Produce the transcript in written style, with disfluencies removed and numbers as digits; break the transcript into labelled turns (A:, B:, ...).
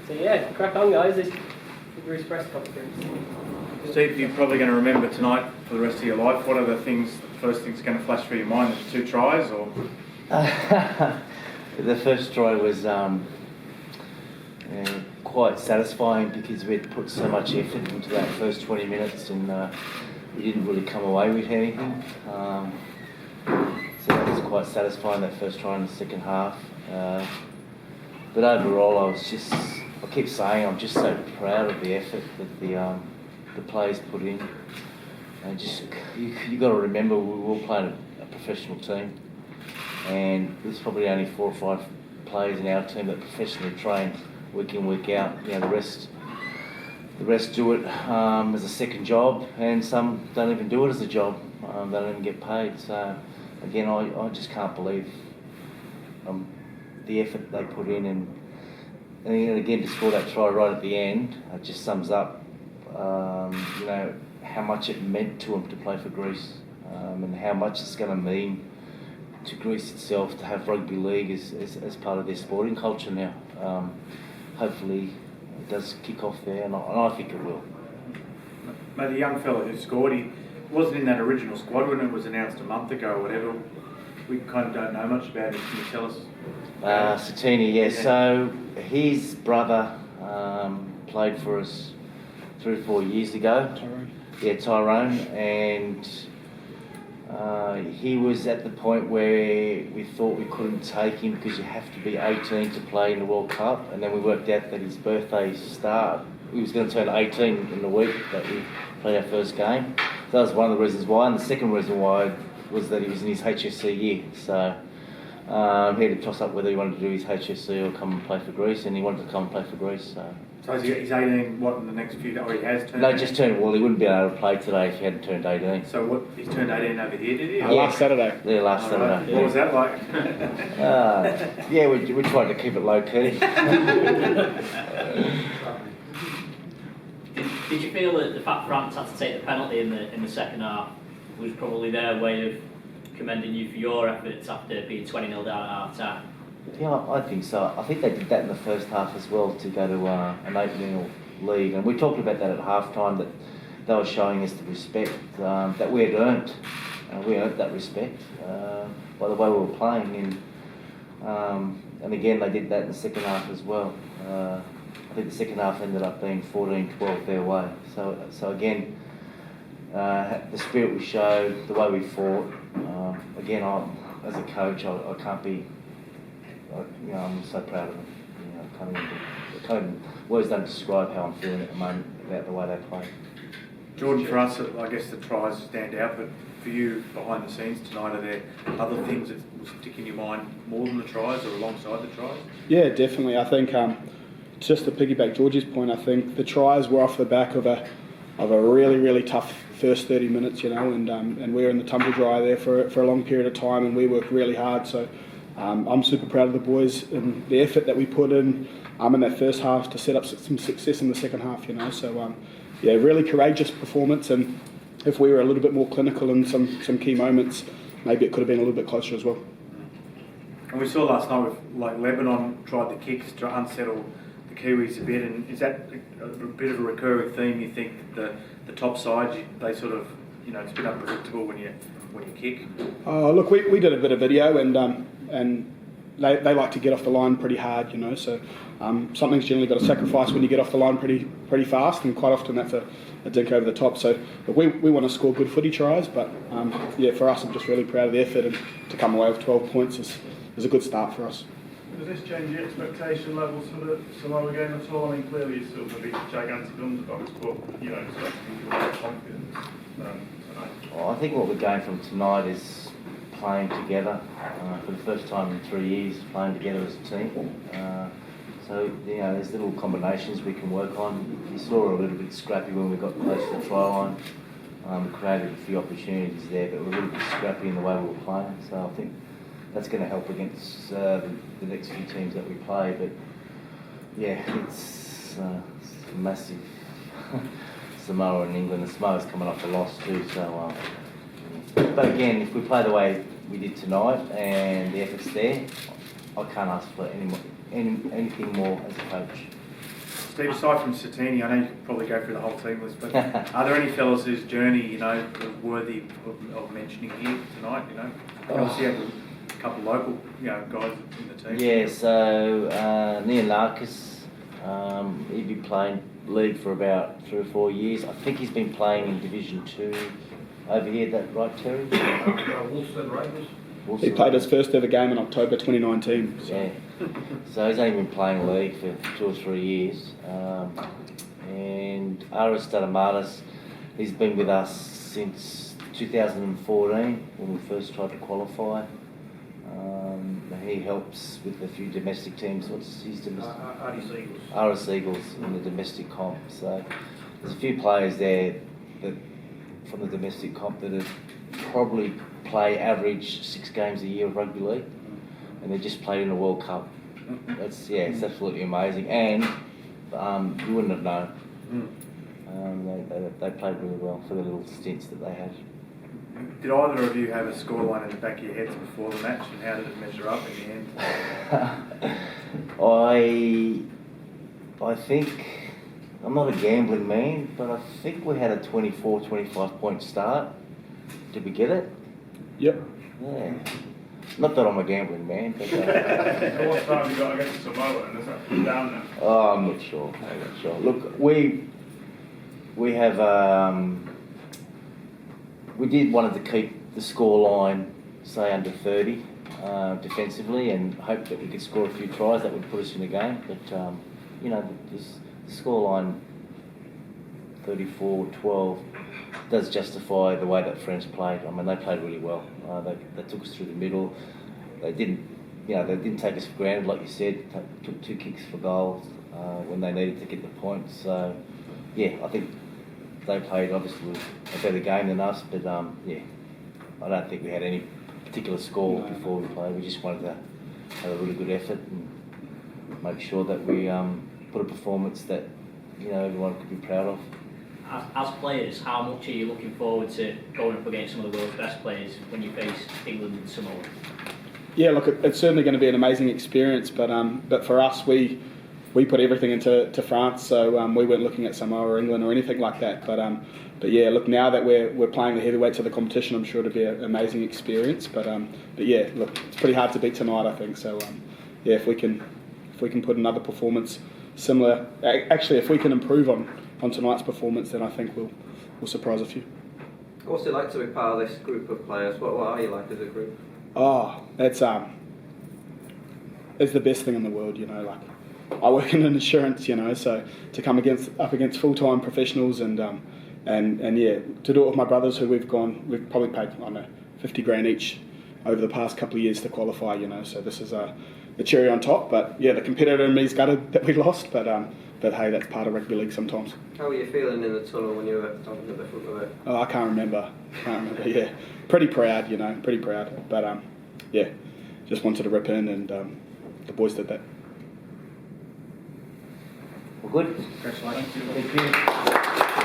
A: So yeah, crack on guys, this is Bruce press conference.
B: Steve, you're probably going to remember tonight for the rest of your life. What are the first things going to flash through your mind? The 2 tries or?
C: The first try was quite satisfying because we'd put so much effort into that first 20 minutes and we didn't really come away with anything. So that was quite satisfying, that first try in the second half. But overall, I keep saying I'm just so proud of the effort that the players put in. And you got to remember we were playing a professional team, and there's probably only 4 or 5 players in our team that professionally train week in, week out. You know, the rest do it as a second job, and some don't even do it as a job. They don't even get paid. So again, I just can't believe the effort they put in, and again to score that try right at the end, it just sums up you know, how much it meant to them to play for Greece, and how much it's going to mean to Greece itself to have rugby league as part of their sporting culture now. Hopefully it does kick off there, and I think it will.
B: Mate, the young fella who scored, he wasn't in that original squad when it was announced a month ago or whatever. We kind of don't know much about him. Can you tell us?
C: Satini, yeah. So his brother played for us 3 or 4 years ago.
D: Tyrone.
C: Yeah, Tyrone, and he was at the point where we thought we couldn't take him because you have to be 18 to play in the World Cup, and then we worked out that his birthday he was going to turn 18 in the week that we played our first game. So that was one of the reasons why, and the second reason why was that he was in his HSC year. So he had to toss up whether he wanted to do his HSC or come and play for Greece, and he wanted to come and play for Greece.
B: So he's 18, what, in the next few days? Or he has turned?
C: No, just turned. Well, he wouldn't be able to play today if he hadn't turned 18.
B: So what? He's turned 18 over here, did he?
D: Last Saturday.
C: Yeah, last Saturday.
B: What was that like?
C: Yeah, we tried to keep it low key.
E: Did you feel that the fact France had to take the penalty in the second half was probably their way of commending you for your efforts after being 20-0 down at half time?
C: Yeah, I think so. I think they did that in the first half as well to go to an 8-0 lead, and we talked about that at half time, that they were showing us the respect that we had earned. We earned that respect by the way we were playing, and again they did that in the second half as well. I think the second half ended up being 14-12 their way. So again, the spirit we showed, the way we fought. Again, as a coach, I can't be. I'm so proud of them. Words don't describe how I'm feeling at the moment about the way they play.
B: Jordan, for us, I guess the tries stand out, but for you, behind the scenes tonight, are there other things that will stick in your mind more than the tries or alongside the tries?
D: Yeah, definitely. I think just to piggyback Georgie's point, I think the tries were off the back of a really, really tough first 30 minutes, you know, and we were in the tumble dry there for a long period of time, and we worked really hard. So I'm super proud of the boys and the effort that we put in that first half to set up some success in the second half, you know. So yeah, really courageous performance, and if we were a little bit more clinical in some key moments, maybe it could have been a little bit closer as well.
B: And we saw last night with Lebanon tried the kicks to unsettle the Kiwis a bit, and is that a bit of a recurring theme? You think that the top side, they sort of, you know, it's a bit unpredictable when you kick?
D: Look, we did a bit of video, and they like to get off the line pretty hard, you know. So something's generally got to sacrifice when you get off the line pretty fast, and quite often that's a dink over the top. So we want to score good footy tries, but yeah, for us, I'm just really proud of the effort, and to come away with 12 points is a good start for us.
F: Does this change your expectation levels for the Samoa game at all? I mean, clearly you're still going to be gigantic underdogs, but you know, it's expecting you to have confidence tonight.
C: Well, I think what we're going from tonight is playing together for the first time in 3 years, playing together as a team. So you know, there's little combinations we can work on. You saw a little bit scrappy when we got close to the try line. Created a few opportunities there, but we're a little bit scrappy in the way we were playing. So I think that's going to help against the next few teams that we play. But yeah, it's massive. Samoa and England, and Samoa's coming off a loss too. So, but again, if we play the way we did tonight and the effort's there, I can't ask for anything more as a coach.
B: Steve, aside from Satini, I know you could probably go through the whole team list, but are there any fellas whose journey, you know, are worthy of mentioning here tonight, you know? You obviously have a couple of local, you know, guys in the team.
C: Yeah, so Neonakis, he'd been playing league for about 3 or 4 years. I think he's been playing in Division 2 over here, that right, Terry?
G: Wolfson Ravens.
D: He played his first ever game in October 2019. So.
C: Yeah. So he's only been playing league for 2 or 3 years. And Aris Stadamatis, he's been with us since 2014 when we first tried to qualify. He helps with a few domestic teams. What's his domestic? Aris Eagles in the domestic comp. So there's a few players there that from the domestic comp that have probably play average 6 games a year of rugby league, and they just played in a World Cup. It's absolutely amazing, and you wouldn't have known. They played really well for the little stints that they had.
B: Did either of you have a scoreline in the back of your heads before the match, and how did it measure up in the end?
C: I think, I'm not a gambling man, but I think we had a 24, 25 point start. Did we get it?
D: Yep.
C: Yeah. Not that I'm a gambling man, but...
F: What time have you got against Samoa, and is that down now?
C: Oh, I'm not sure. Look, we have... we did wanted to keep the score line, say, under 30 defensively, and hope that we could score a few tries that would put us in the game. But, you know, the score line 34-12 does justify the way that France played. I mean, they played really well. They took us through the middle. They didn't take us for granted, like you said. Took 2 kicks for goals when they needed to get the points. So, yeah, I think they played obviously a better game than us. But yeah, I don't think we had any particular score before we played. We just wanted to have a really good effort and make sure that we put a performance that everyone could be proud of.
E: As players, how much are you looking forward to going up against some of the world's best players when you face England and Samoa?
D: Yeah, look, it's certainly going to be an amazing experience, but for us, we put everything into France, so we weren't looking at Samoa or England or anything like that. But yeah, look, now that we're playing the heavyweights of the competition, I'm sure it'll be an amazing experience. But yeah, look, it's pretty hard to beat tonight, I think. So yeah, if we can put another performance similar, actually, if we can improve on tonight's performance, then I think we'll surprise a few.
G: What's it like to be part of this group of players? What are you like as a group?
D: Oh, it's the best thing in the world, Like, I work in insurance, so to come up against full-time professionals and yeah, to do it with my brothers who we've probably paid, I don't know, 50 grand each over the past couple of years to qualify, So this is the cherry on top. But yeah, the competitor in me's gutted that we lost, but hey, that's part of rugby league sometimes.
G: How were you feeling in the tunnel when you were up at the front of it?
D: Oh, I can't remember. Yeah, pretty proud, pretty proud. But yeah, just wanted to rip in, and the boys did that.
C: Well, good.
B: Congratulations.
C: Thank you.